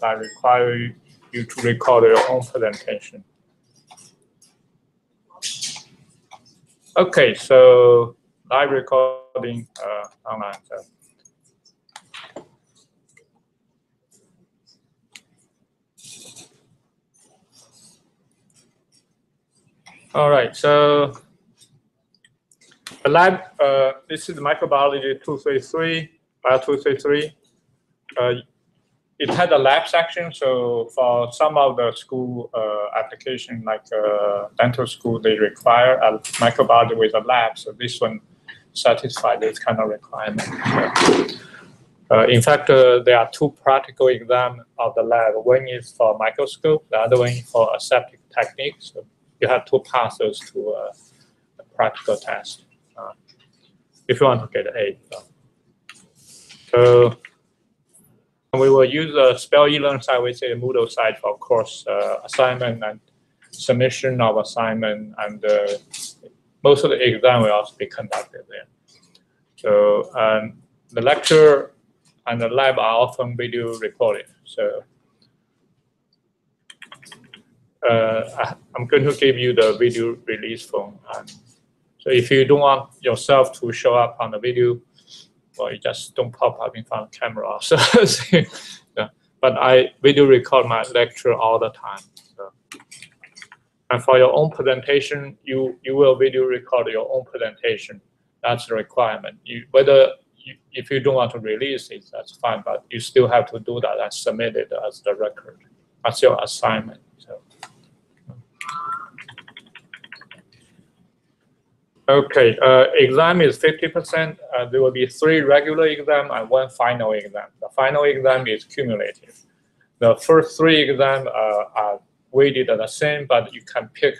that require you to record your own presentation. Okay, so live recording online. So. All right, so the lab, this is Microbiology 233, Bio 233. It had a lab section, so for some of the school application, like dental school, they require a microbiology with a lab. So this one satisfies this kind of requirement. So, in fact, there are two practical exams of the lab. One is for microscope, the other one for aseptic techniques. So you have to pass those two practical tests if you want to get an A. So we will use the Spell e-learn site, which is a Moodle site for course assignment and submission of assignment, and most of the exam will also be conducted there. So the lecture and the lab are often video recorded. So I'm going to give you the video release form. So if you don't want yourself to show up on the video, well, you just don't pop up in front of the camera. So, yeah. But I video record my lecture all the time. So. And for your own presentation, you will video record your own presentation. That's the requirement. If you don't want to release it, that's fine. But you still have to do that and submit it as the record. That's your assignment. So. Okay, exam is 50%. There will be 3 regular exams and 1 final exam. The final exam is cumulative. The first 3 exams are weighted the same, but you can pick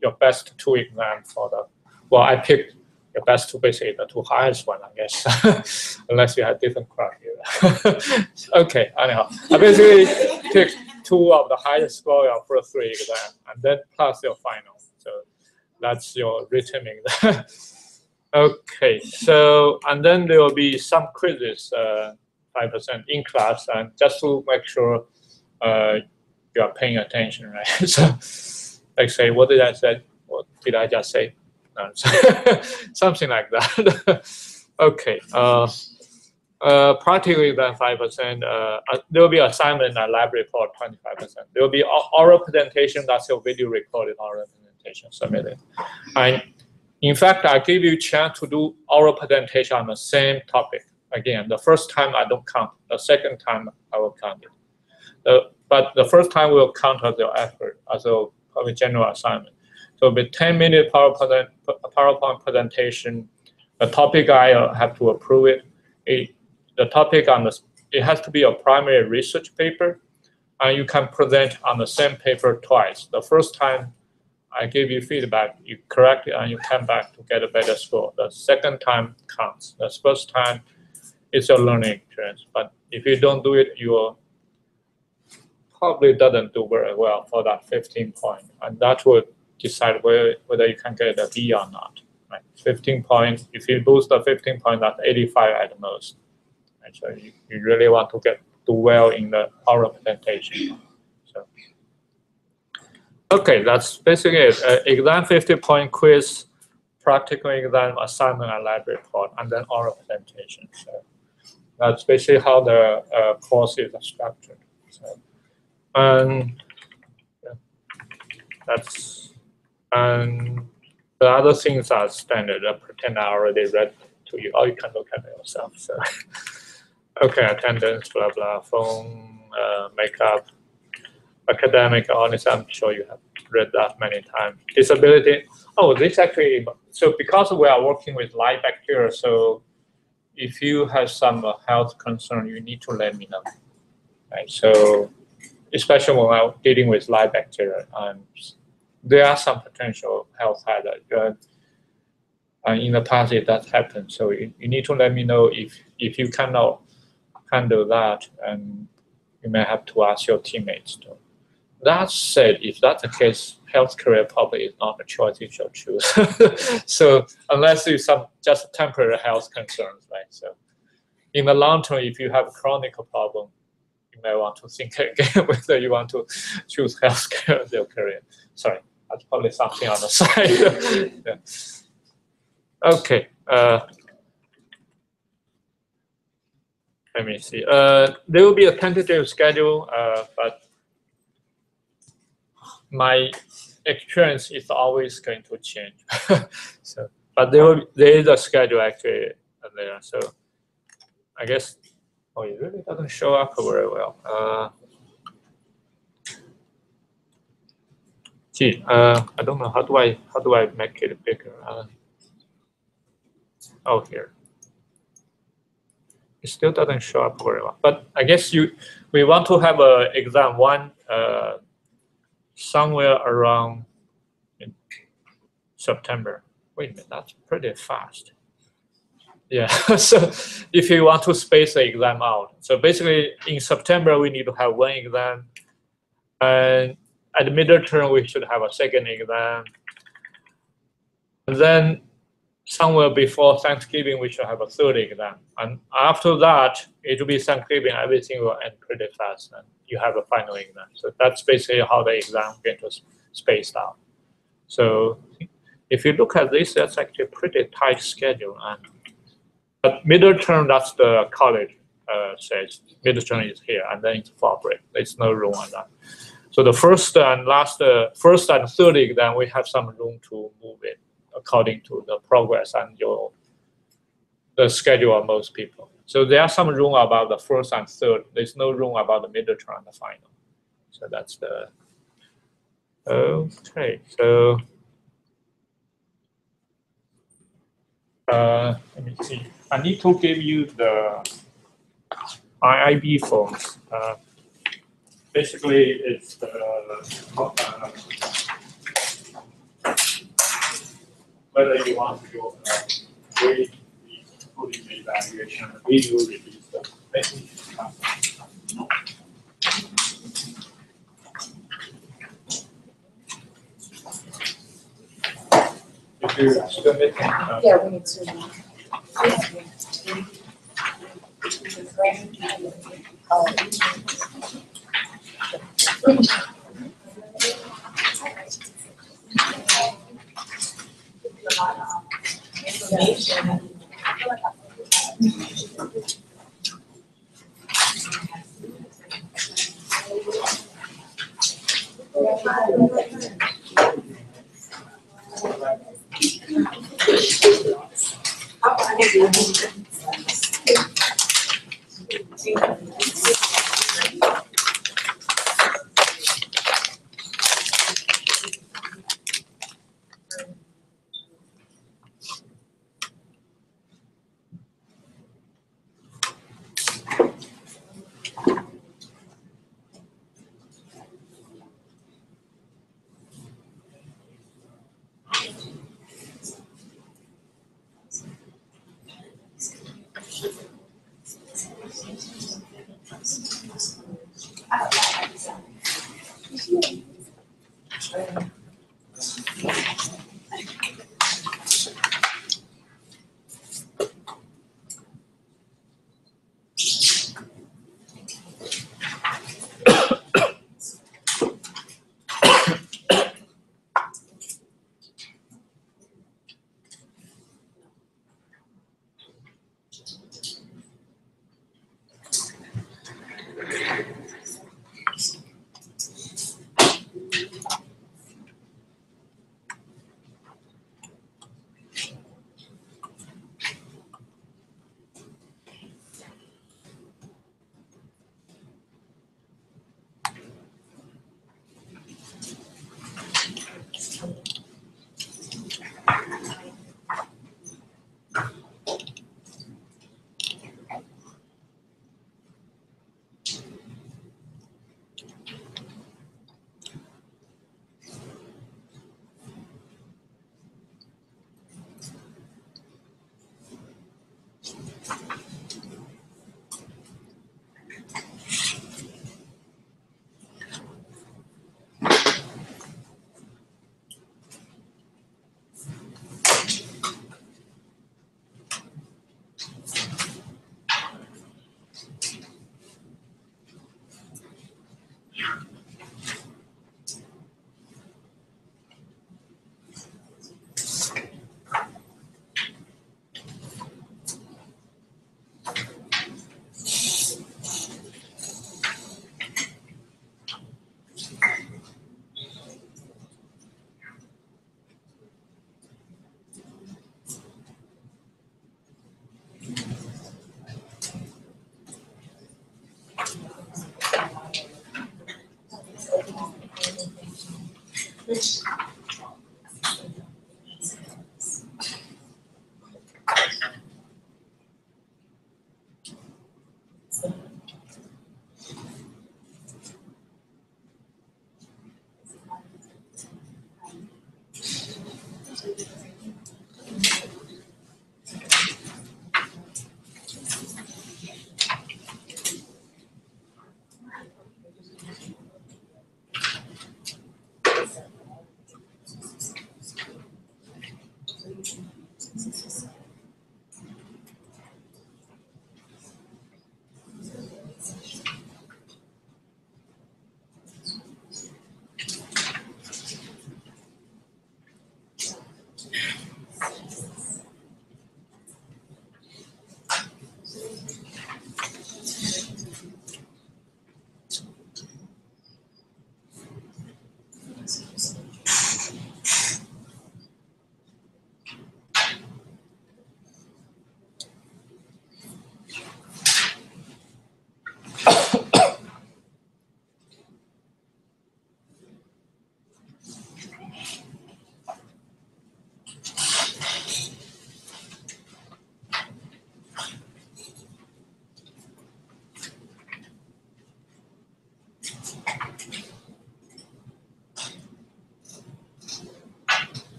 your best 2 exams for the. Well, I picked your best 2, basically the 2 highest one, I guess, unless you have different criteria. Okay, anyhow, I basically picked 2 of the highest score of first 3 exams, and then plus your final. So. That's your written exam. Okay, so, and then there will be some quizzes, 5% in class, and just to make sure you are paying attention, right? So, like say, what did I say? What did I just say? No, something like that. Okay, practically then 5%. There will be assignment and lab report 25%. There will be oral presentation, that's your video recorded oral presentation submitted. And in fact, I give you a chance to do oral presentation on the same topic. Again, the first time I don't count. The second time I will count it. But the first time we'll count as your effort, as a probably general assignment. So with 10-minute PowerPoint presentation, the topic I have to approve it. The topic it has to be a primary research paper, and you can present on the same paper twice. The first time I give you feedback, you correct it, and you come back to get a better score. The second time counts. The first time is your learning experience. But if you don't do it, you probably doesn't do very well for that 15 point. And that will decide whether you can get a B or not. Right? 15 points, if you lose the 15 points, that's 85 at the most. Right? So you really want to do well in the oral presentation. So. Okay, that's basically it. Exam 50-point quiz, practical exam, assignment, and lab report, and then oral presentation. So that's basically how the course is structured. So, and the other things are standard. I pretend I already read to you, or you can look at it yourself. So, okay, attendance, blah blah, phone, makeup. Academic, honestly, I'm sure you have read that many times. Disability. Oh, this actually, so because we are working with live bacteria, so if you have some health concern, you need to let me know. Right? So, especially when I'm dealing with live bacteria, there are some potential health hazards. In the past, it does happen. So you need to let me know if you cannot handle that, and you may have to ask your teammates to. That said, if that's the case, health career probably is not a choice you should choose. So unless you have just temporary health concerns, right? So in the long term, if you have a chronic problem, you may want to think again whether you want to choose healthcare as your career. Sorry, that's probably something on the side. Yeah. Okay. Let me see. There will be a tentative schedule, but my experience is always going to change. So, but there is a schedule actually there. So, I guess. Oh, it really doesn't show up very well. I don't know how do I make it bigger? Oh, here. It still doesn't show up very well. But I guess we want to have a exam one somewhere around in September. Wait a minute, that's pretty fast. Yeah. So if you want to space the exam out, so basically in September we need to have one exam, and at the middle term we should have a second exam, and then somewhere before Thanksgiving, we should have a third exam. And after that, it will be Thanksgiving, everything will end pretty fast, and you have a final exam. So that's basically how the exam gets spaced out. So if you look at this, that's actually a pretty tight schedule. But middle term, that's the college says. Middle term is here, and then it's fall break. There's no room on that. So the first and third exam, we have some room to move it according to the progress and the schedule of most people. So there are some room about the first and third. There's no room about the middle term and the final. So that's the, okay. So let me see. I need to give you the IIB forms. Basically, it's the whether you want to read the coding evaluation, we will release the message. If you submit, yeah, we need to.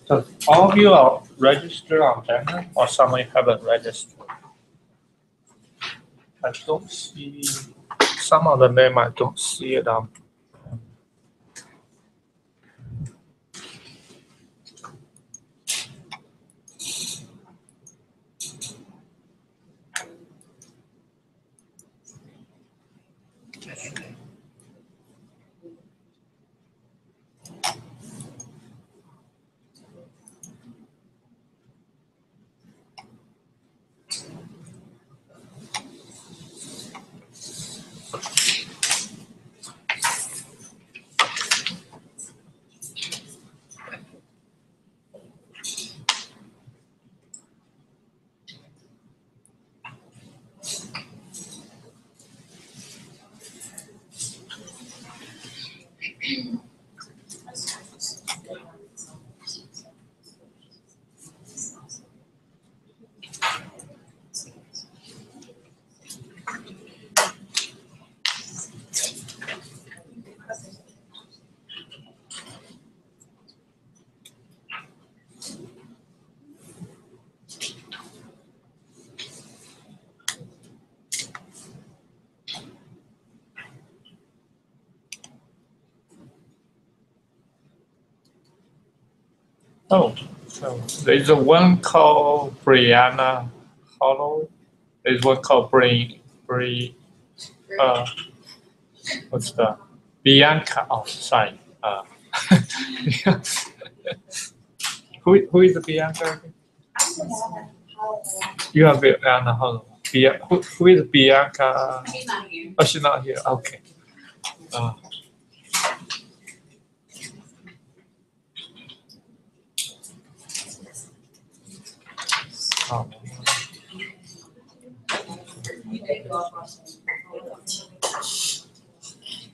So all of you are registered on Banner, or some of you haven't registered? I don't see some of the name. I don't see it on. Oh, so there's a one called Brianna Hollow. There's one called what's the Bianca? Oh, sorry. Who is the Bianca? You have Bianca Hollow. Who is Bianca? She's not here. Oh, she's not here. Okay. Oh.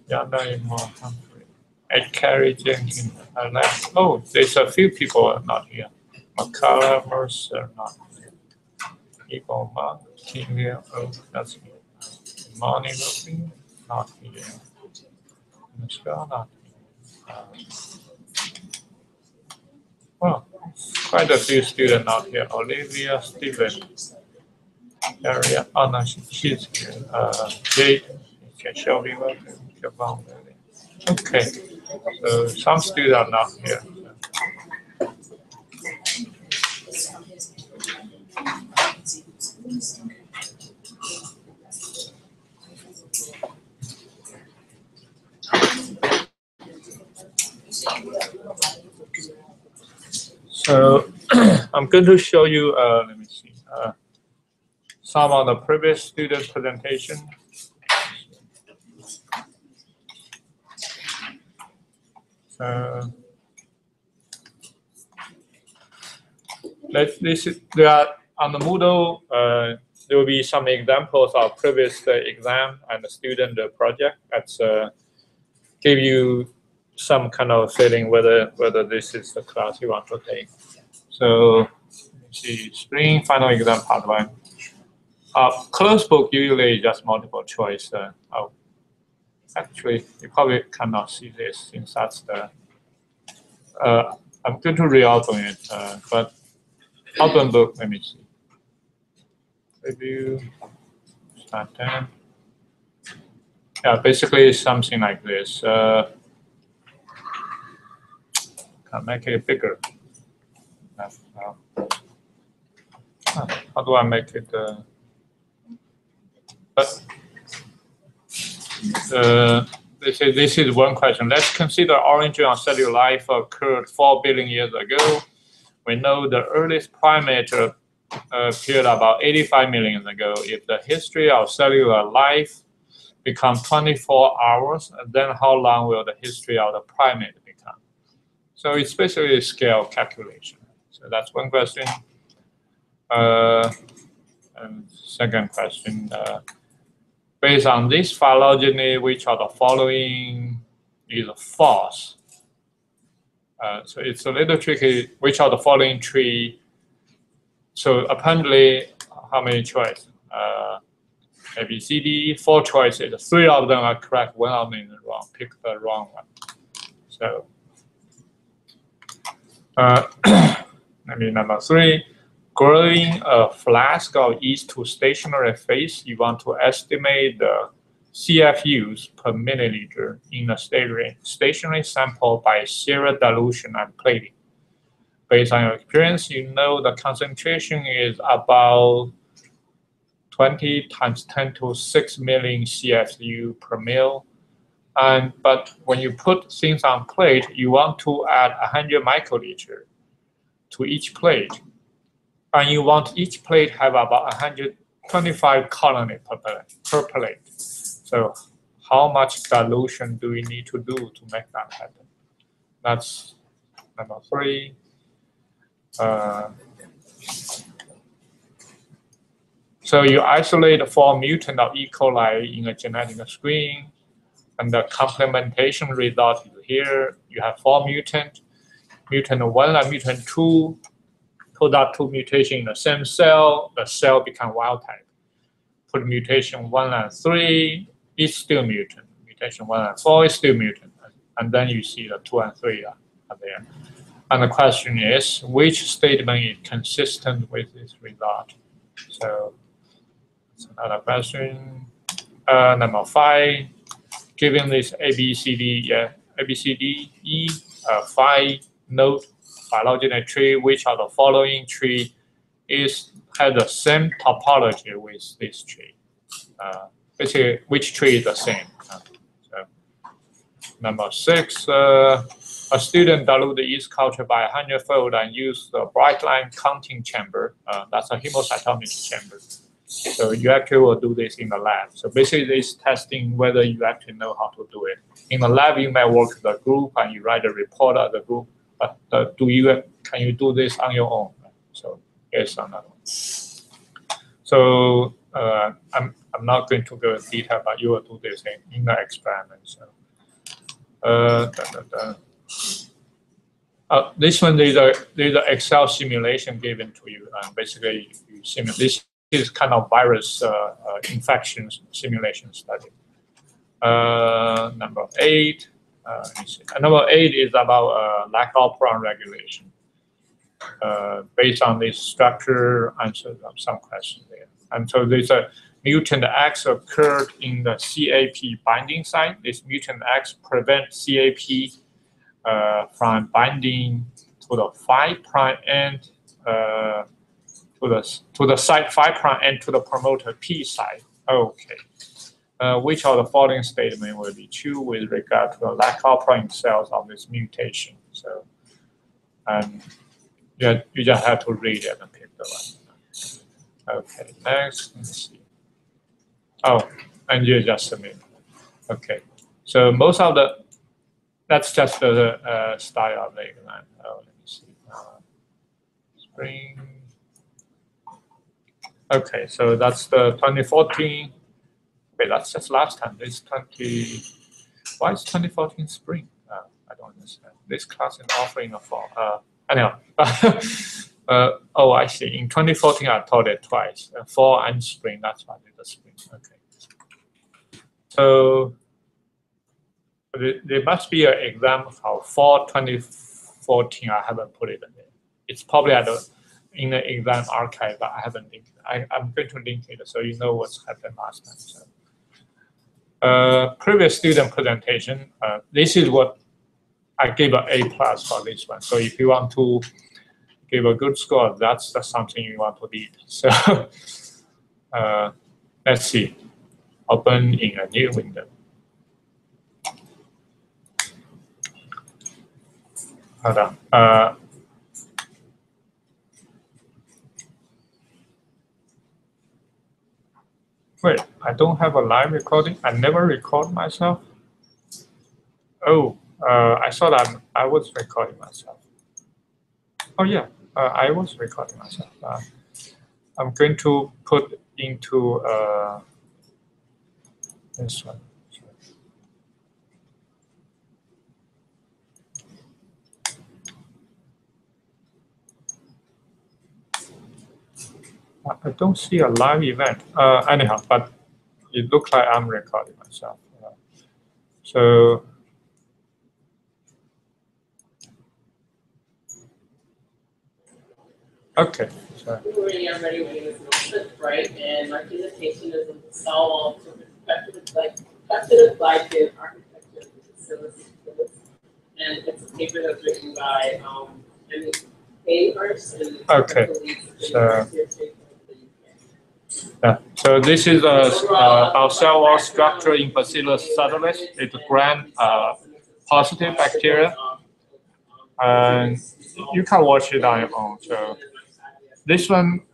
Yana is more hungry. Ed Carey Jenkins. Oh, there's a few people not here. Makara Mercer not here. Iboma, Kingia, oh, that's here. Money Ruby, not here. Michelle, not here. Well, quite a few students not here. Olivia Stevens. Area. Oh, no, she's here. Jade, Shelby, welcome. Okay, so some students are not here. So I'm going to show you, let me see, some of the previous student presentation. There are on the Moodle. There will be some examples of previous exam and the student project. That's give you some kind of feeling whether this is the class you want to take. So let's see, spring final exam part 1. Closed book usually just multiple choice. Actually, you probably cannot see this since that's the. I'm going to reopen it, but open book. Let me see. Review. Start 10. Yeah, basically something like this. Can make it bigger. How do I make it? This is one question. Let's consider origin of cellular life occurred 4 billion years ago. We know the earliest primate appeared about 85 million years ago. If the history of cellular life become 24 hours, then how long will the history of the primate become? So it's basically a scale calculation. So that's one question. And second question, based on this phylogeny, which of the following is false? So it's a little tricky. Which of the following tree? So apparently, how many choices? A, B, C, D, 4 choices. 3 of them are correct. 1 of them is wrong. Pick the wrong one. So maybe number 3. Growing a flask of yeast to stationary phase, you want to estimate the CFUs per milliliter in a stationary sample by serial dilution and plating. Based on your experience, you know the concentration is about 20 times 10 to 6 million CFU per mil. But when you put things on plate, you want to add 100 microliter to each plate. And you want each plate have about 125 colony per plate. So how much dilution do we need to do to make that happen? That's number 3. So you isolate 4 mutants of E. coli in a genetic screen, and the complementation result is here. You have 4 mutants, mutant 1 and mutant 2. Put that 2 mutation in the same cell, the cell become wild type. Put mutation 1 and 3, it's still mutant. Mutation 1 and 4 is still mutant. And then you see the 2 and 3 are there. And the question is, which statement is consistent with this result? So that's another question. Number 5, given this ABCDE 5-node phylogeny tree, which of the following tree has the same topology with this tree? Basically, which tree is the same? So, number 6, a student dilute the yeast culture by 100-fold and use the bright line counting chamber. That's a hemocytometry chamber. So you actually will do this in the lab. So basically, this testing whether you actually know how to do it. In the lab, you may work with a group and you write a report of the group. But can you do this on your own? So here's another one. So I'm not going to go into detail, but you will do this in the experiment. So this one there's an Excel simulation given to you, and basically you simulate. This is kind of virus infection simulation study. Number 8. Number 8 is about lack of operon regulation. Based on this structure, answer some questions there. And so there's a mutant X occurred in the CAP binding site. This mutant X prevents CAP from binding to the 5' end, to the site 5' end to the promoter P site. Okay. Which of the following statement will be true with regard to the lack of operon cells of this mutation? So, you just have to read it and pick the one. Okay, next, let's see. Oh, and you just submit. Okay, so most of that's just the style of the exam. Oh, let me see. Spring. Okay, so that's the 2014. Wait, that's just last time. This 20. Why is 2014 spring? I don't understand. This class is offering a fall. Anyhow. Oh, I see. In 2014, I taught it twice, fall and spring. That's why I did the spring. Okay. So there must be an exam for fall 2014. I haven't put it in there. It's probably in the exam archive, but I haven't linked it. I'm going to link it so you know what's happened last time. So, previous student presentation. This is what I gave an A+ for this one. So if you want to give a good score, that's something you want to read. So let's see. Open in a new window. Hold on. Wait, I don't have a live recording. I never record myself. Oh, I thought I was recording myself. Oh yeah, I was recording myself. I'm going to put into this one. I don't see a live event. Anyhow, but it looks like I'm recording myself. So. Okay. So. I'm ready when it was right, and my presentation is a cell wall perspective glycan architecture of the facility. And it's a paper that's written by A. Okay. So this is our cell wall structure in Bacillus subtilis. It's gram-positive bacteria, and you can watch it on your own. So this one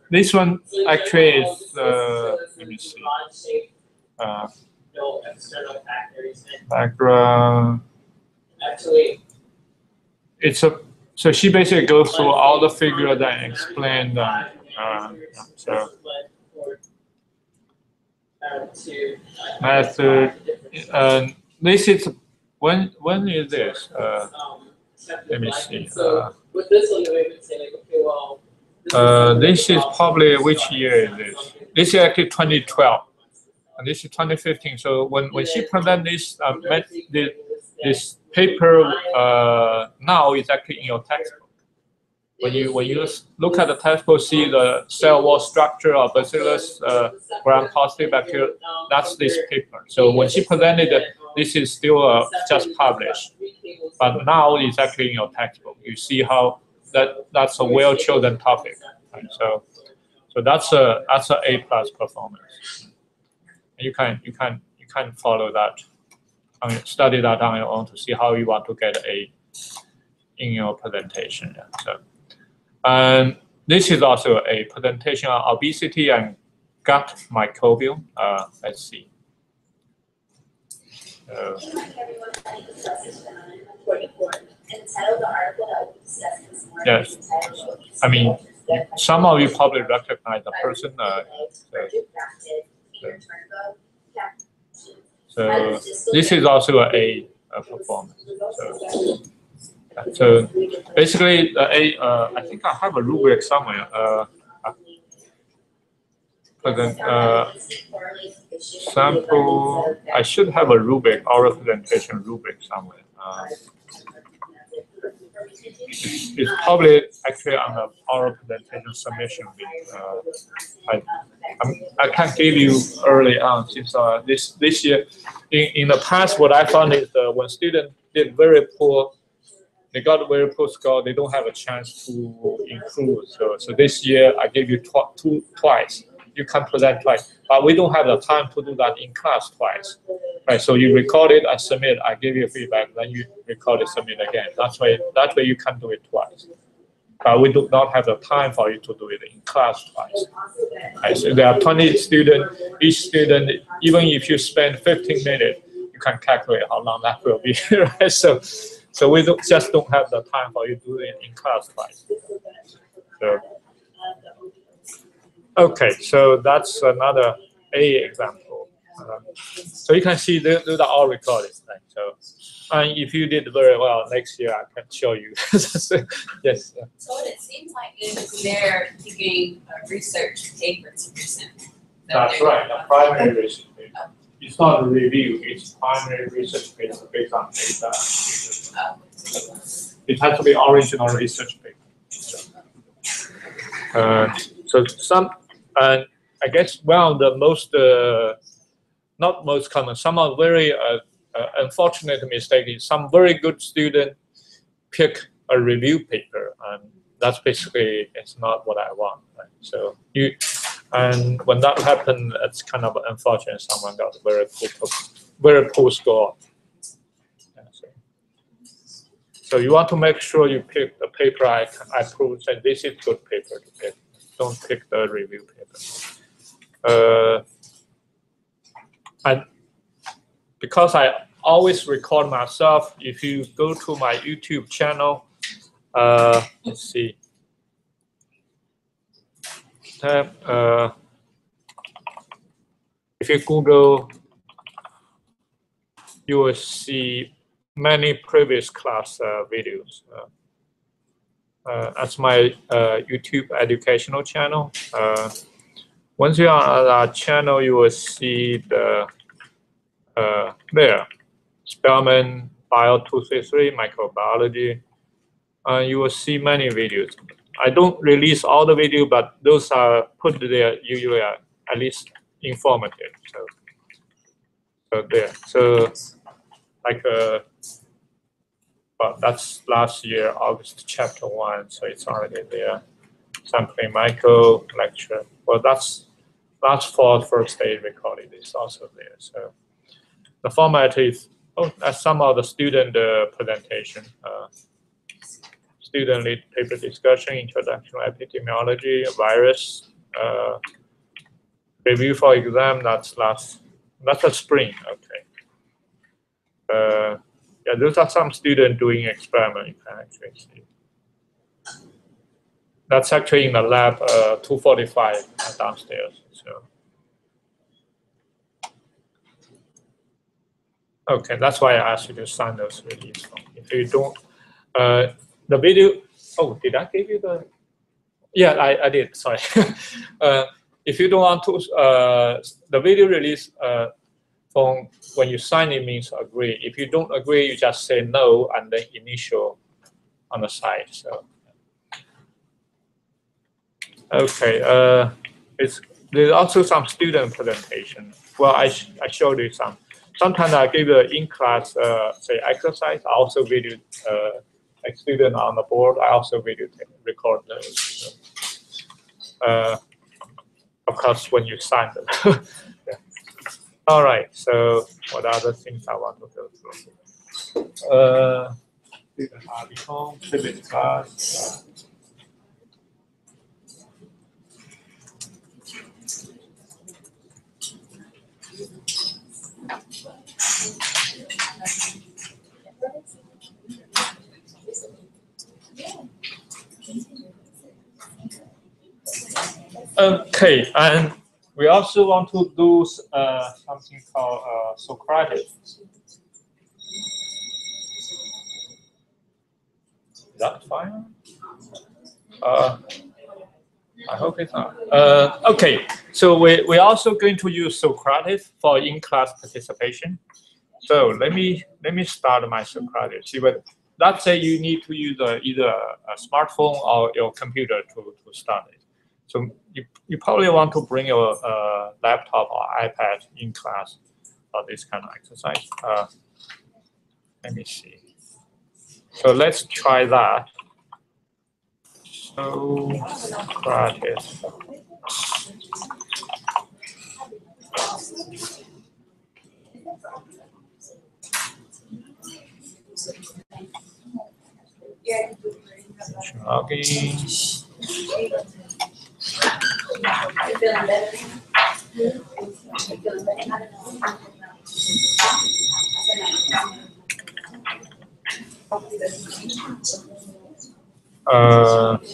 actually is let me see. Background. Actually, it's a. So she basically goes through all the figures and explain them. So. Method. This is when is this? Let me see. This is probably which year is this? This is actually 2012, and this is 2015. So when she presented this paper, now it's actually in your textbook. When you look at the textbook, see the cell wall structure of Bacillus gram-positive bacteria, that's this paper. So when she presented it, this is still just published, but now it's actually in your textbook. You see how that's a well-chosen topic. Right? So that's a A+ performance. You can follow that, study that on your own to see how you want to get A in your presentation. Yeah. So. And this is also a presentation on obesity and gut microbiome. Let's see. Yes. I mean, some of you probably recognize the person. So this is also a performance. So basically, I think I have a rubric somewhere. Sample. I should have a rubric, oral presentation rubric somewhere. It's probably actually on the oral presentation submission link. I can't give you early on since this year. In the past, what I found is when students did very poor. They got a very poor score. They don't have a chance to improve. So this year I gave you twice. You can present twice, but we don't have the time to do that in class twice. Right? So you record it, I submit, I give you feedback, then you record it, submit again. That way you can do it twice. But we do not have the time for you to do it in class twice. Right? So there are 20 students. Each student, even if you spend 15 minutes, you can calculate how long that will be. Right? So we just don't have the time for you to do it in class twice. So, okay, so that's another A example. So you can see those are all recorded. Right? So, and if you did very well next year, I can show you. Yes. So it seems like they're picking a research paper to present. That's right, a primary research paper. It's not a review, it's primary research paper based on data. It has to be original research paper. So some, I guess one of the most, not most common, some are very unfortunate mistake is some very good student pick a review paper, and that's basically, it's not what I want. Right? So and when that happened, it's kind of unfortunate. Someone got a very poor score. Yeah, so you want to make sure you pick the paper I prove that this is good paper to pick. Don't pick the review paper. And because I always record myself, if you go to my YouTube channel, let's see. If you Google, you will see many previous class videos. That's my YouTube educational channel. Once you are on our channel, you will see the there, Spelman SBIo233 Microbiology. You will see many videos. I don't release all the video, but those are put there usually are at least informative. So there. So like well, that's last year August chapter 1. So it's already there. Sampling micro lecture. Well, that's last fall first day recorded is also there. So the format is that's some of the student presentation. Student lead paper discussion, introduction to epidemiology, virus, review for exam, that's a spring, okay. Yeah, those are some students doing experiment, you can actually see. That's actually in the lab 245 downstairs, so. Okay, that's why I asked you to sign those release form. If you don't, the video, oh, did I give you the? Yeah, I did, sorry. If you don't want to, the video release form, when you sign it means agree. If you don't agree, you just say no and then initial on the side. So, okay, there's also some student presentation. Well, I showed you some. Sometimes I give the in-class, say, exercise. I also video a student on the board. I also video record those. Of course, when you sign them. Yeah. All right. So, what other things I want to go through? Student article, private class. Okay, and we also want to do something called Socratic. Is that fine? I hope it's not. Okay, so we're also going to use Socratic for in-class participation. So let me start my Socratic. See, but let's say you need to use either a smartphone or your computer to start it. So you probably want to bring your laptop or iPad in class for this kind of exercise. Let me see. So let's try that. So practice. Login. Okay,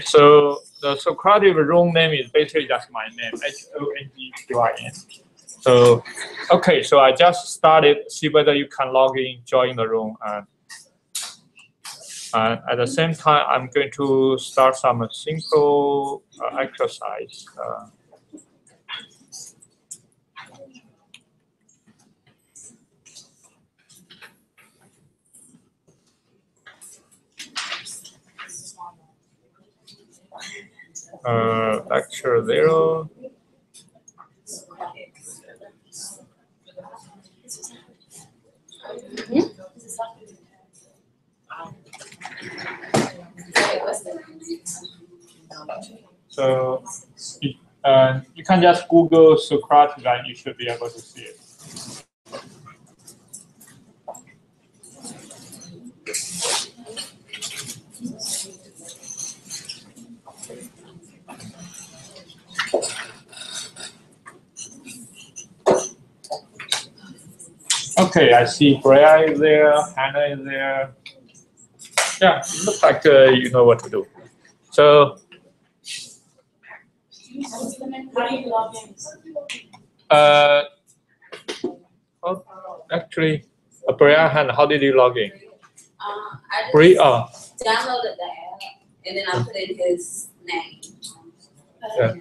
so the Socratic room name is basically just my name, HONGQIN. So, okay, so I just started, see whether you can log in, join the room, and at the same time, I'm going to start some simple exercise. Lecture 0. So you can just Google Socrates and you should be able to see it. Okay, I see Brea is there, Hannah is there. Yeah, it looks like you know what to do. So, well, actually, Brea, Hannah, how did you log in? I Brea, just downloaded the app and then I put in his name. yeah.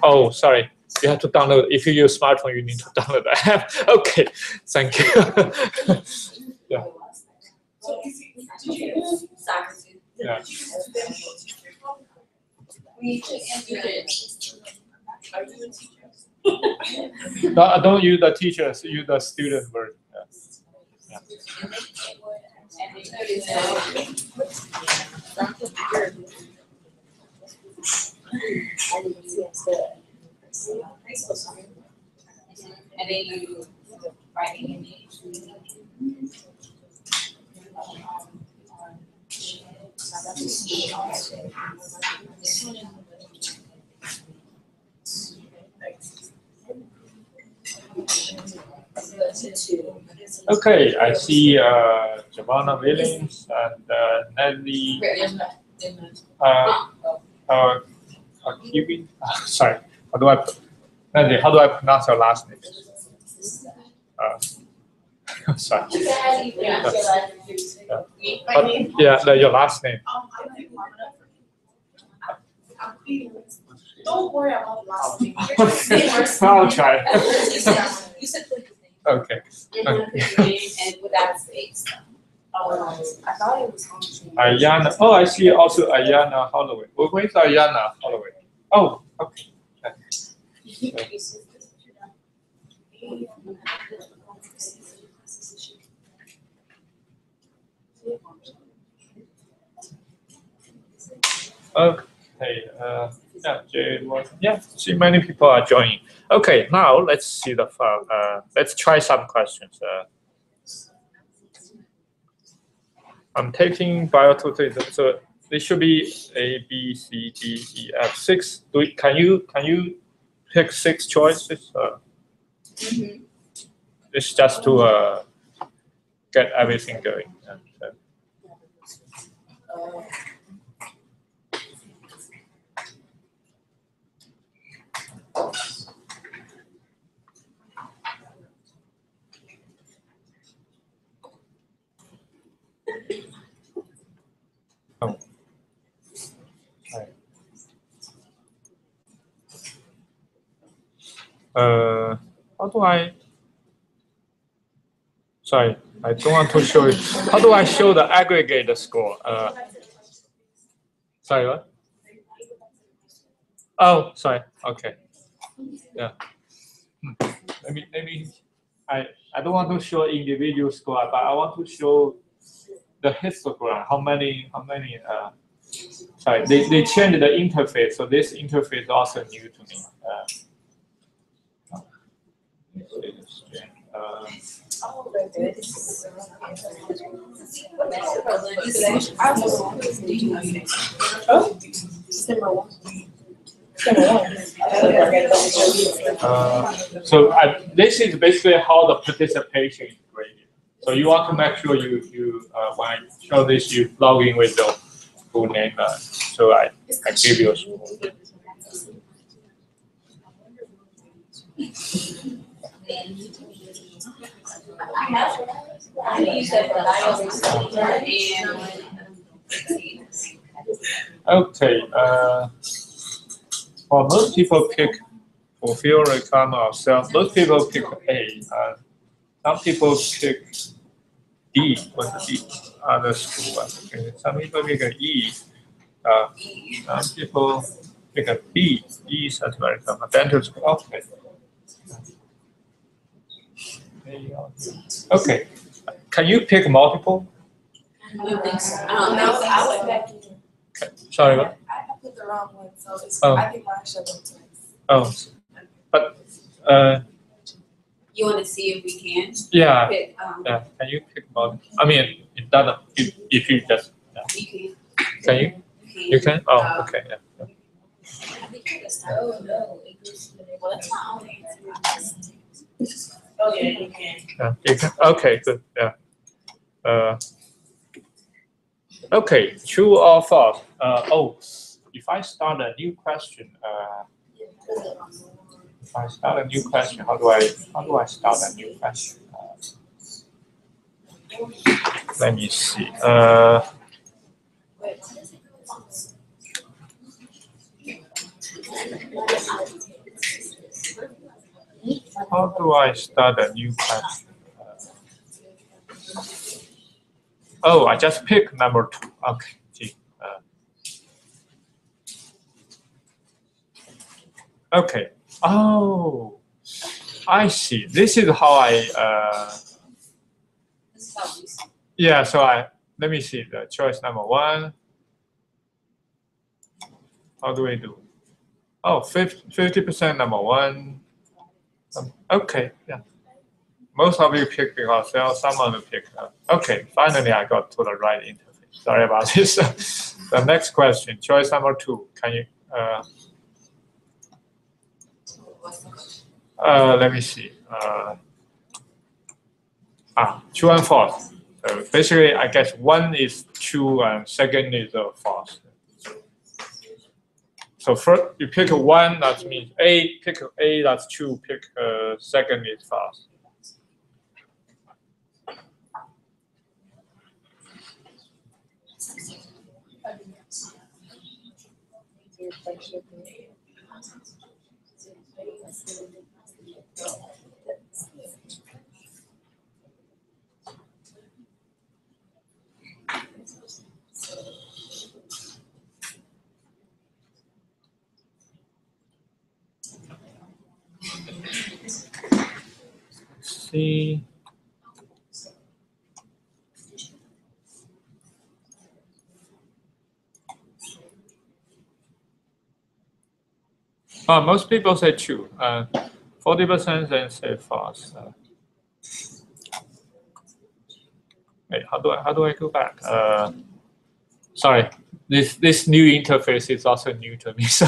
Oh, sorry. You have to download. If you use smartphone, you need to download the app. Okay, thank you. Yeah. So did you use Socrates? Yeah. We did. Are you a teacher? No, I don't use the teachers. Use the student version. Yeah. And then you writing in it. Okay, I see Giovanna Williams and Nelly Kiwi. Sorry, how do I pronounce your last name? Sorry. Yeah, your last name. Don't worry about the last name. I'll try. You said Okay. and without space. I thought it was on. Ayana. Oh, I see also Ayana Holloway. Oh, where's Ayana Holloway? Oh, okay. Okay. Yeah, Jade was. Yeah, see many people are joining. Okay, now let's see the file. Let's try some questions. I'm taking Bio233, so there should be A, B, C, D, E, F, 6. Can you pick 6 choices? It's just to get everything going. Oh. Right. How do I? Sorry, I don't want to show it. How do I show the aggregate score? Sorry, what? Oh, sorry. Okay. Yeah. Maybe I don't want to show individual score, but I want to show the histogram. How many? Sorry, they changed the interface, so this interface is also new to me. This is basically how the participation is graded. So you want to make sure you when I show this, you log in with the full name. So I give you a score. I use that for Okay. Well, most people pick fulfill requirement of cells. Most people pick A. Some people pick D. What's D? Other school. Okay. Some people pick a E. Some people pick a B. E is very common. Dental school. Okay. Okay. Can you pick multiple? I don't think so. I would back in. Okay. Sorry, what? I put the wrong one, so it's, Oh. I think mine should have been Oh, twice. but You want to see if we can yeah, pick, yeah. Can you pick multiple? I mean, it doesn't. If you just you can you? You can. Oh, okay. Yeah. I think that's not. Oh, no. Well, that's not only. Oh, yeah, you can. Yeah, you can. Okay, good. Yeah. Okay, true or false? If I start a new question, how do I start a new question? Let me see. How do I start a new question? I just pick number 2. Okay. Gee, okay. Oh, I see. This is how I. Yeah. So let me see the choice number 1. How do we do? Oh, 50% number 1. Okay. Yeah. Most of you pick because some of you pick. Okay. Finally, I got to the right interface. Sorry about this. The next question, choice number 2. Can you? Let me see. True and false. So basically, I guess 1 is true and 2nd is false. So first, you pick 1, that means A. Pick A, that's true. Pick 2nd is false. See. Most people say true. 40% then say false. Wait, how do I go back? Sorry, this new interface is also new to me. So,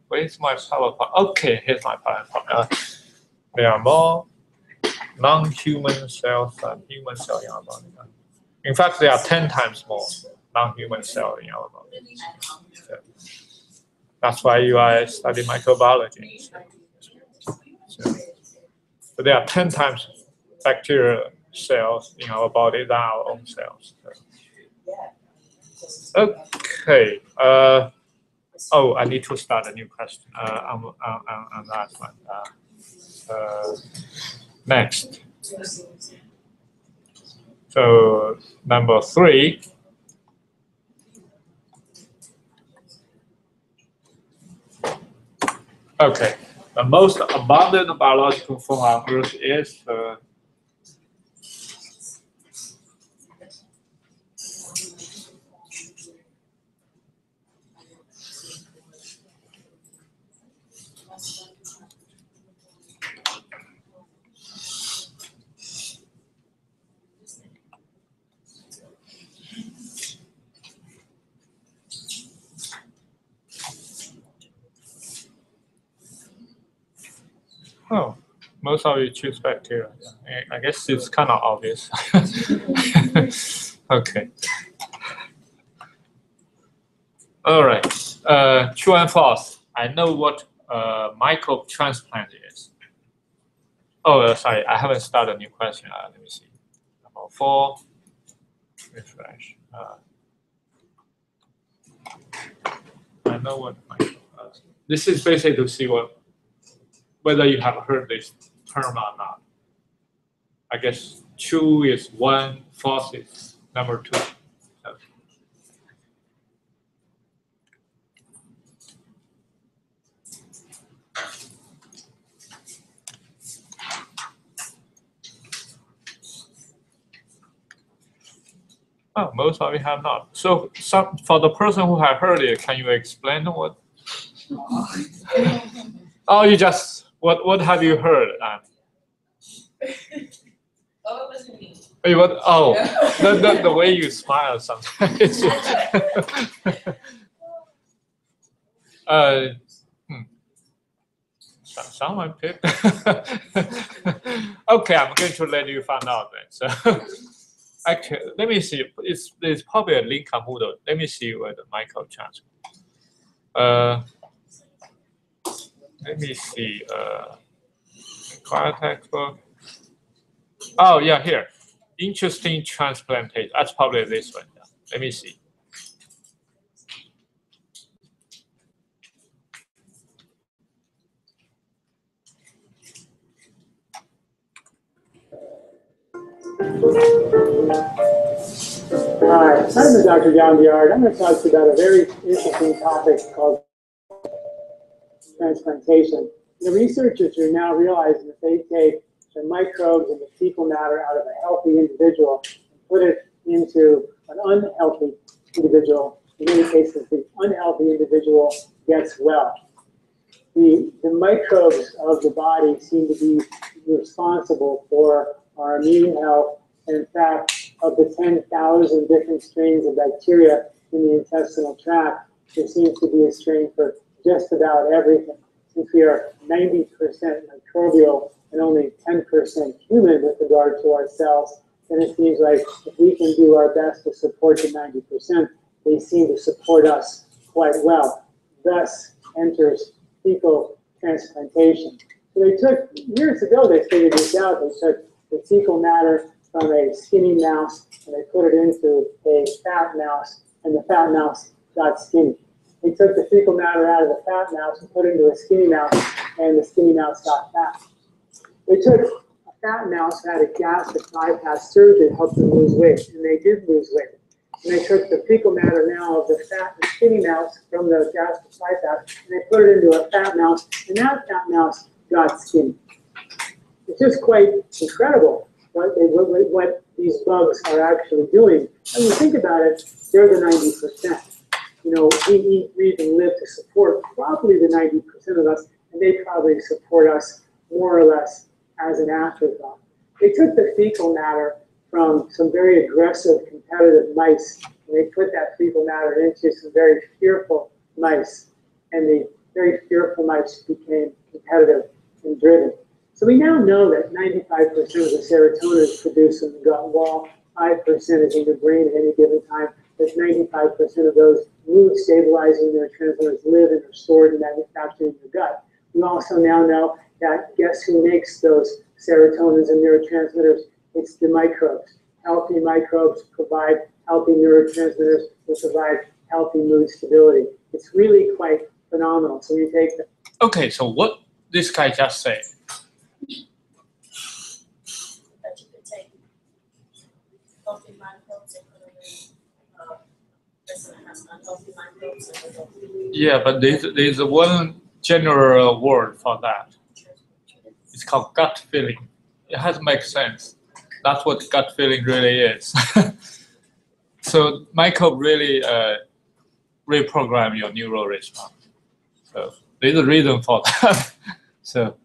where's my PowerPoint? Okay, here's my PowerPoint. There are more non-human cells than human cells in our body. In fact, there are 10 times more non-human cells in our body. So that's why I study microbiology. So there are 10 times bacterial cells in our body than our own cells. Okay. I need to start a new question on that one. Next. So number 3. Okay. The most abundant biological form on Earth is Oh, most of you choose bacteria. I guess it's kind of obvious. Okay. All right. True and false. I know what microbe transplant is. Oh, sorry, I haven't started a new question. Let me see. Number 4. Refresh. I know what microbe is. This is basically to see whether you have heard this term or not. I guess true is 1, false is number 2. So. Oh, most of you have not. So, for the person who have heard it, can you explain what? Oh, you just what have you heard? Oh, it wasn't me. Hey, what? Oh, the way you smile sometimes. Someone picked. Okay, I'm going to let you find out then. So. Actually, let me see. It's probably a Lincoln model. Let me see where the microbe transfer. Let me see. Quiet textbook. Oh yeah, here. Interesting transplantation. That's probably this one. Yeah. Let me see. Hi, my name is Dr. John Biard. I'm going to talk to you about a very interesting topic called transplantation. The researchers are now realizing that they take the microbes and the fecal matter out of a healthy individual and put it into an unhealthy individual. In many cases, the unhealthy individual gets well. The microbes of the body seem to be responsible for our immune health. And in fact, of the 10,000 different strains of bacteria in the intestinal tract, there seems to be a strain for just about everything. Since we are 90% microbial and only 10% human with regard to our cells, then it seems like if we can do our best to support the 90%, they seem to support us quite well. Thus enters fecal transplantation. So they took, years ago they figured this out. They took the fecal matter from a skinny mouse and they put it into a fat mouse, and the fat mouse got skinny. They took the fecal matter out of the fat mouse and put it into a skinny mouse, and the skinny mouse got fat. They took a fat mouse who had a gastric bypass surgery to help them lose weight, and they did lose weight. And they took the fecal matter now of the fat and skinny mouse from the gastric bypass, and they put it into a fat mouse, and that fat mouse got skinny. It's just quite incredible what these bugs are actually doing. And when you think about it, they're the 90%. You know, we eat, breathe, and live to support probably the 90% of us, and they probably support us more or less as an afterthought. They took the fecal matter from some very aggressive competitive mice, and they put that fecal matter into some very fearful mice, and the very fearful mice became competitive and driven. So we now know that 95% of the serotonin is produced in the gut wall, 5% is in the brain at any given time. That 95% of those mood-stabilizing neurotransmitters live and are stored and manufactured in the gut. We also now know that guess who makes those serotonins and neurotransmitters? It's the microbes. Healthy microbes provide healthy neurotransmitters, which provide healthy mood stability. It's really quite phenomenal. So you take the Okay, so what this guy just said? That you could take healthy microbes and put them in person that has unhealthy microbes and healthy. Yeah, but there's one general word for that. It's called gut feeling. It has to make sense. That's what gut feeling really is. So microbe really reprogram your neural response. So there's a reason for that. So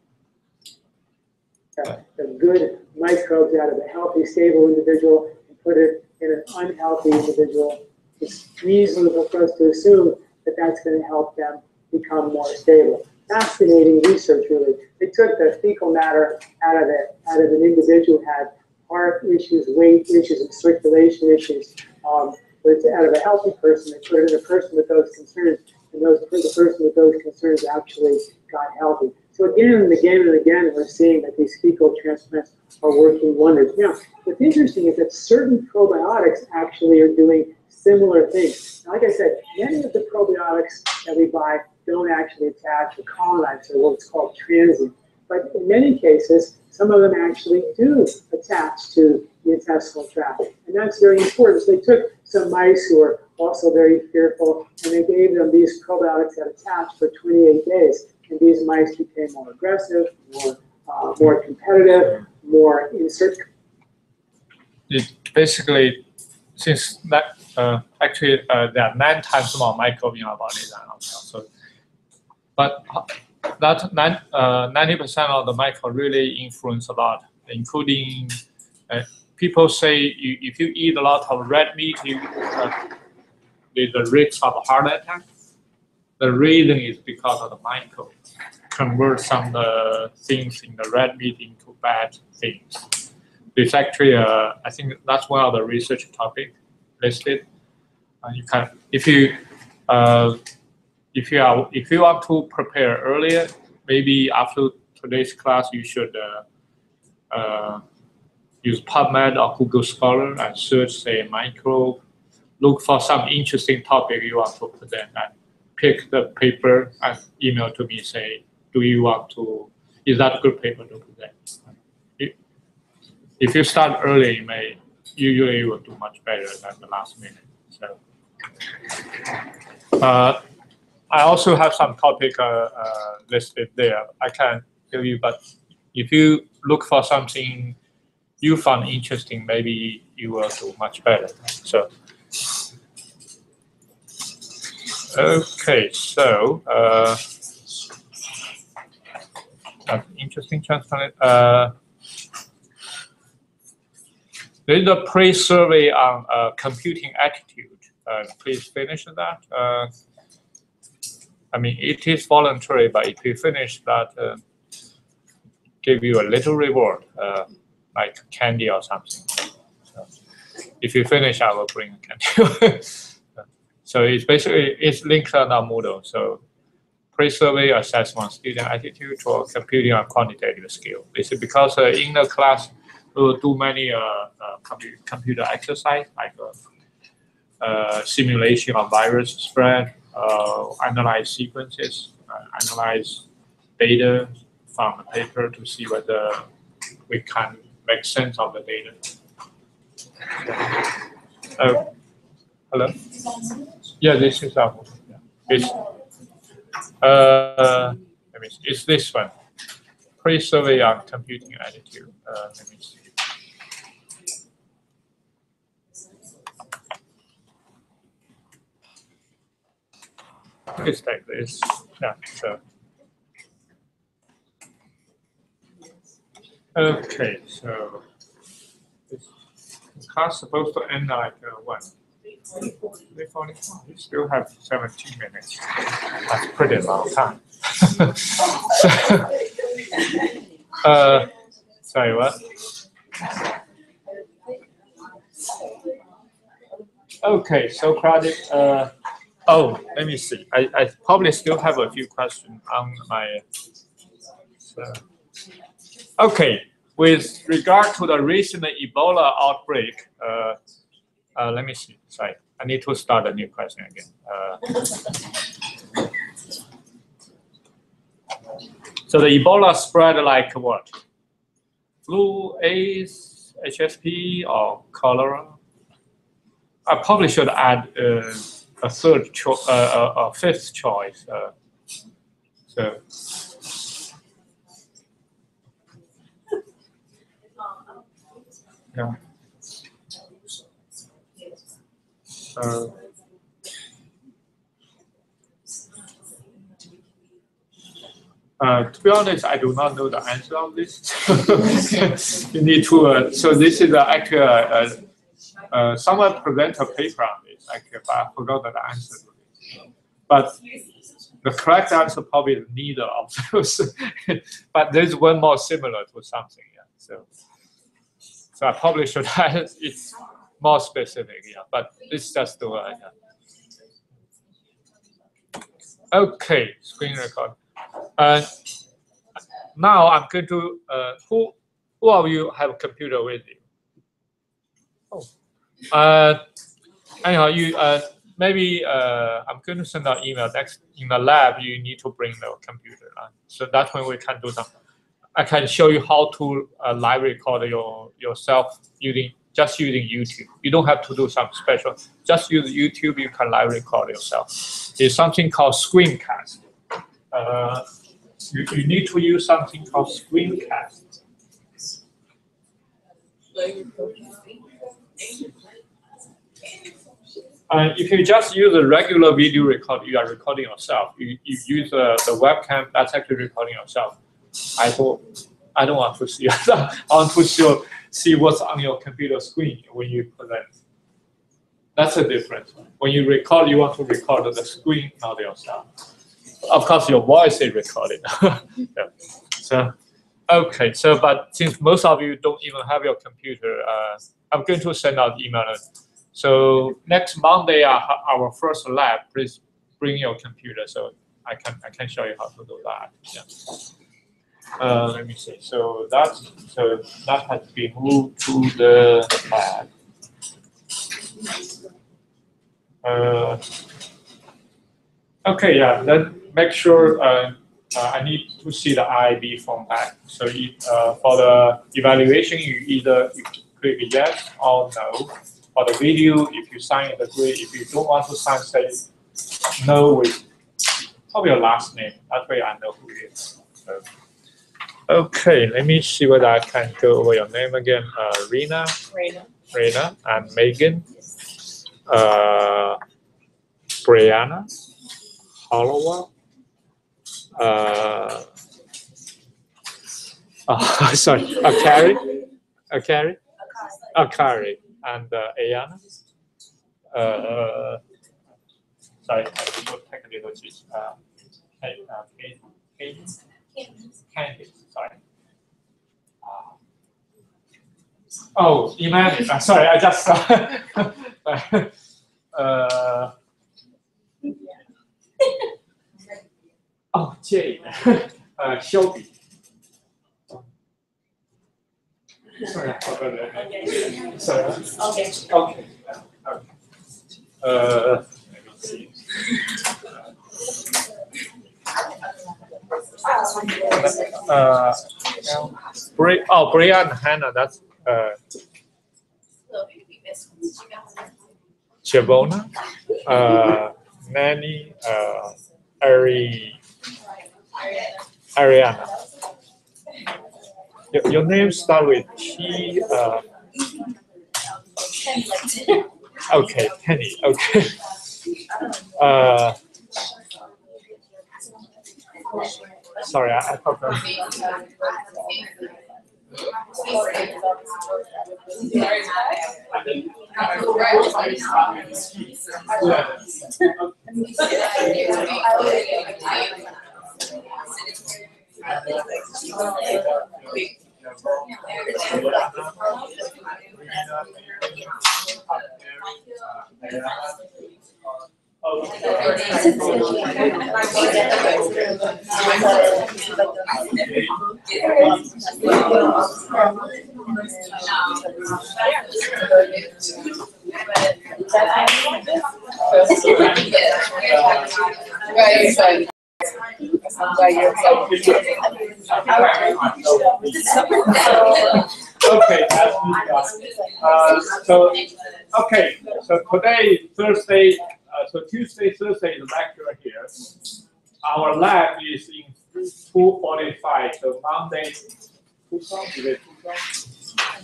the good microbes out of a healthy, stable individual and put it in an unhealthy individual. It's reasonable for us to assume that that's going to help them become more stable. fascinating research, really. They took the fecal matter out of an individual who had heart issues, weight issues, and circulation issues. But out of a healthy person, they put it in a person with those concerns, and the person with those concerns actually got healthy. So again and again, we're seeing that these fecal transplants are working wonders. Now, what's interesting is that certain probiotics actually are doing similar things. Now, like I said, many of the probiotics that we buy don't actually attach or colonize, or what's called transient. But in many cases, some of them actually do attach to the intestinal tract. And that's very important. So they took some mice who are also very fearful, and they gave them these probiotics that attached for 28 days. And these mice became more aggressive, more competitive, more insert. It basically, since that actually there are 9 times more microbes in our body than ourselves. So, but that 90% of the microbes really influence a lot, including people say if you eat a lot of red meat, there's a risk of heart attack. The reason is because of the microbe convert some of the things in the red meat into bad things. It's actually, I think that's one of the research topics listed. You can, if you want to prepare earlier, maybe after today's class, you should use PubMed or Google Scholar and search, say, microbe. Look for some interesting topic you want to present and pick the paper and email to me, say, do you want to, is that a good paper to present? If you start early, usually you will do much better than the last minute. So, I also have some topic listed there. I can tell you, but if you look for something you found interesting, maybe you will do much better. So, okay, so that's interesting transplant. There is a pre-survey on computing attitude. Please finish that. I mean, it is voluntary, but if you finish that, give you a little reward, like candy or something. So if you finish, I will bring candy. So it's basically, it's linked on our Moodle. So pre-survey assessment, student attitude for computing and quantitative skill. This is because in the class, we will do many computer exercise, like simulation of virus spread, analyze sequences, analyze data from the paper to see whether we can make sense of the data. Hello? Yeah, this is our Moodle. Yeah. It's this one. Pre-survey on computing attitude. Let me see. It's like this. Yeah. So. Okay. So this class supposed to end like what? 3:44. We still have 17 minutes. That's pretty long time. Sorry, what? Okay, Socratic. Oh, let me see. I probably still have a few questions on my. Okay, with regard to the recent Ebola outbreak, let me see. Sorry, I need to start a new question again. So the Ebola spread like what? Flu, AIDS, HSP, or cholera? I probably should add a third choice, a fifth choice. So. Yeah. To be honest, I do not know the answer of this. You need to. So this is actually someone present a paper on this. Actually, but I forgot the answer to this. But The correct answer probably neither of those, but there's one more similar to something. Yeah. So I probably should have it's more specific. Yeah, but it's just the one. Yeah. Okay, screen record. Now I'm going to who of you have a computer with you? Oh. Anyhow, you maybe I'm going to send out email next in the lab. You need to bring the computer, so that's when we can do something. I can show you how to live record yourself using YouTube. You don't have to do something special. Just use YouTube. You can live record yourself. It's something called screencast. You need to use something called screencast. If you just use a regular video record, you are recording yourself. You use the webcam, that's actually recording yourself. I don't want to see. I want to see what's on your computer screen when you present. That's a difference. When you record, you want to record the screen, not yourself. Of course, your voice is recorded. Yeah. So, okay. So, but since most of you don't even have your computer, I'm going to send out email. So next Monday, our first lab, please bring your computer so I can show you how to do that. Yeah. Let me see. So that has been moved to the lab. Okay, yeah. Then make sure I need to see the IIB format. So for the evaluation, you click yes or no. For the video, if you sign it, agree. If you don't want to sign, say no with probably your last name. That way I know who it is. So, okay, let me see whether I can go over your name again. Rena, and Megan, Brianna, Hollowell, sorry, Akari. And Ayana. Sorry, I will take a little cheese. Candice, sorry. Oh, Emmanuel. Sorry, I just saw. Oh, Jade. Shelby. Sorry, I forgot that name. Sorry. Okay. Let me see. Brian and Hannah, that's Chabona, Nanny, Ariana. Your name start with T. Okay, Penny. Okay. Sorry, I forgot. So today, Thursday, so Tuesday, Thursday is a lecture here. Our lab is in 2:45. So Monday,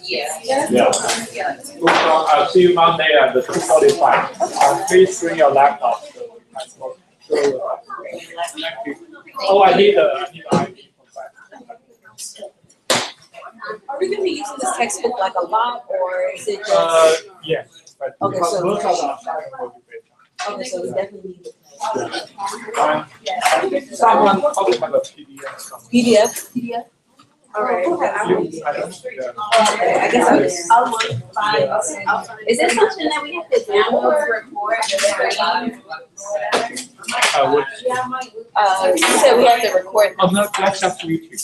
Yeah. I'll see you Monday at the 2:45. Please bring your laptop. Thank you. Oh, I need ID. Are we going to be using this textbook like a lot, or is it just? Yes. But Okay, so most of the assignment will be better. Okay, so we definitely need it. Yeah. Someone probably have a PDF. somewhere. PDF? Alright. I don't, yeah. I guess I'll look, find, is this something that we have to download to record? Which, you said we have to record. I'm not, that's up to YouTube.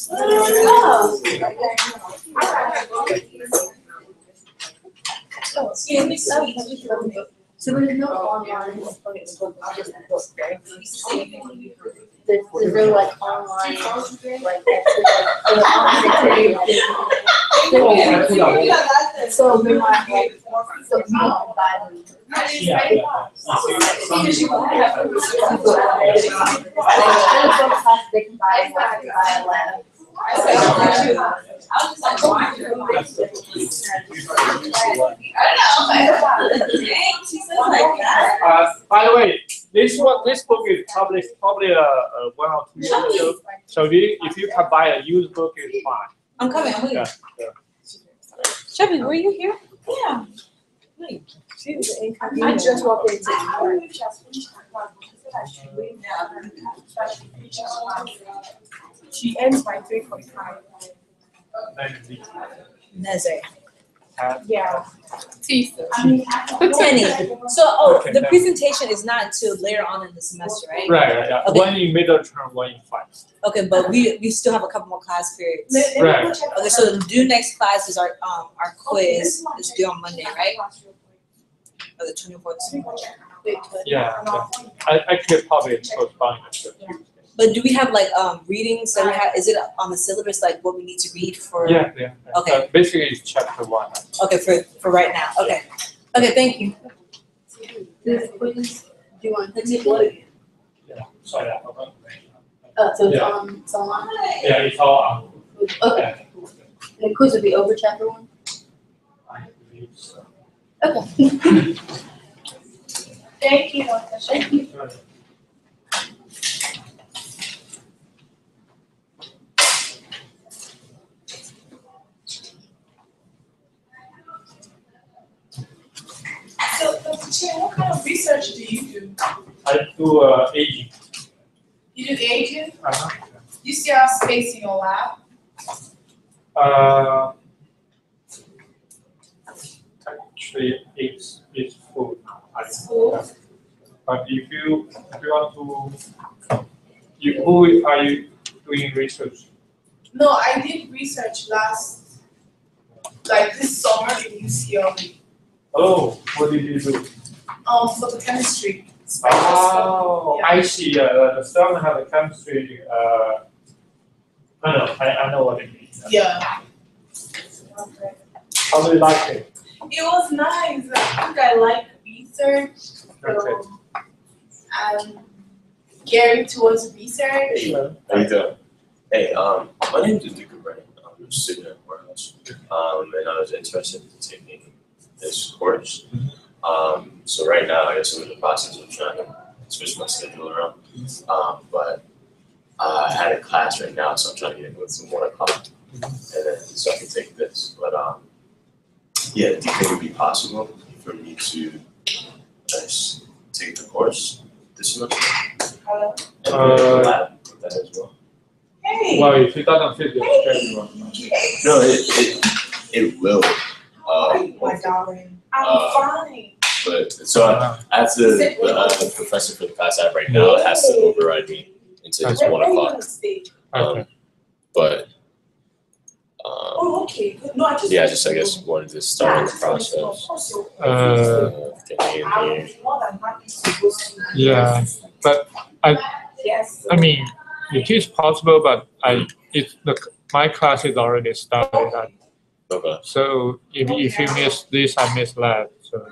So there's no online, there's no like online, like so we might like, so you don't buy them. They can buy a lab. By the way, this book is probably 1 or 2 years ago. So if you can buy a used book, it's fine. I'm coming, I'm waiting. Yeah. Chevy, were you here? Yeah. I just walked into. She ends by 3:45. Nazar. Yeah. Tenny. So, the presentation is not until later on in the semester, right? Right, yeah. Okay. One in middle term, one in final. Okay, but we still have a couple more class periods. Right. Okay, so the due next class is our quiz. It's due on Monday, right? Or the 24th. Yeah. I could probably postpone it to Tuesday. But do we have like readings that we have? Is it on the syllabus like what we need to read for? Yeah. Okay. Basically, it's chapter 1. Okay, for right now. Okay. Okay, thank you. This quiz, do you want to take it? Yeah. Sorry. So it's Yeah. it's online? Yeah, it's all on. Okay. And the quiz will be over chapter 1? I believe so. Okay. Thank you. Thank you. So, Dr. Chen, what kind of research do you do? I do aging. You do aging? Uh-huh. You still have space in your lab? Actually, it's full now. It's full? But if you want to, who are you doing research? No, I did research this summer in UCLA. Oh, what did you do? For the chemistry. Oh, Yeah. I see. The Spelman have a chemistry. I know what it means. Yeah. How do you like it? It was nice. I think I like research. Okay. So I'm gearing towards research. Hello. How you doing? Hey, my name is Luca Brennan. I'm a student at Morehouse, and I was interested in taking this course. So right now, I guess I'm in the process of trying to switch my schedule around. But I had a class right now, so I'm trying to get into some 1 o'clock, and then so I can take this. But yeah, do you think it would be possible for me to just take the course this semester? Hello. And the lab with that as well? Hey. Well, if it doesn't fit your schedule. No, it will. My darling. I'm fine. But so I have to, the professor for the class I have right now has to override me into his 1 o'clock. Okay. But Oh, okay. Good. No, I just. yeah, I guess wanted to start the process. Getting in here. Yeah, but Yes. I mean, it is possible, but my class is already started. Okay. So if you miss this, I miss that. So